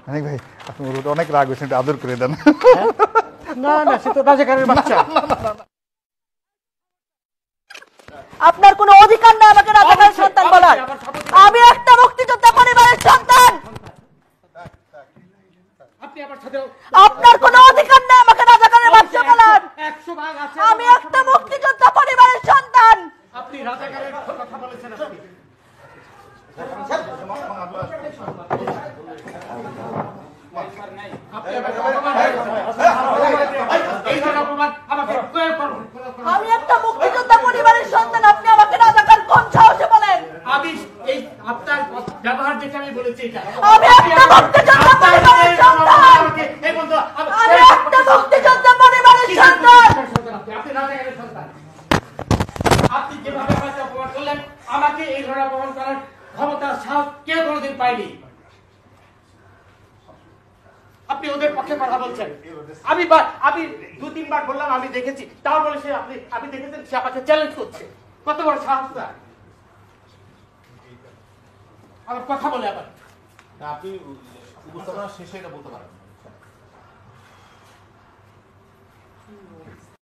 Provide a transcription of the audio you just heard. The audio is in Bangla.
অনেক ভাই আপনি ওর উপর অনেক রাগ হয়েছেন, একটু আদর করে দেন। না না, সে তো রাজাকারের বাচ্চা। আপনার কোনো অধিকার নেই আমাকে রাজাকারের সন্তান বলার। আমি একটা মুক্তিযোদ্ধা পরিবারের সন্তান। আপনি আমার সাথে আপনার কোনো অধিকার নেই আমাকে রাজাকারের বাচ্চা বলার। 100 ভাগ আছে। আমি একটা মুক্তিযোদ্ধা পরিবারের সন্তান। আপনি রাজাকারের কথা বলেছেন। আপনি আমি একটা মুক্তিযোদ্ধা পরিবারের সন্তান, আপনি আমাকে রাজাকার কোন সাহসে বলেন? আমি এই আপনার ব্যবহার দেখে আমি বলেছি এটা। আমি একটা মুক্তিযোদ্ধা পরিবারের সন্তান। এই বন্ধু, আমি একটা মুক্তিযোদ্ধা পরিবারের সন্তান। আপনি রাজাকারের সন্তান। আপনি যেভাবে আমাকে অপমান করলেন, আমাকে এই ধরনের অপমান করার ক্ষমতা সাহস কেউ কোনোদিন পায়নি। আপনি ওদের পক্ষে কথা বলছেন। আমি 2-3 বার বললাম আমি দেখেছি, তাও বলে সে আপনি দেখেছেন, সে আমাকে চ্যালেঞ্জ করছে। কত বড় সাহস তার! আমার কথা বলে আবার আপনি উপস্থাপনা শেষে এটা বলতে পারেন।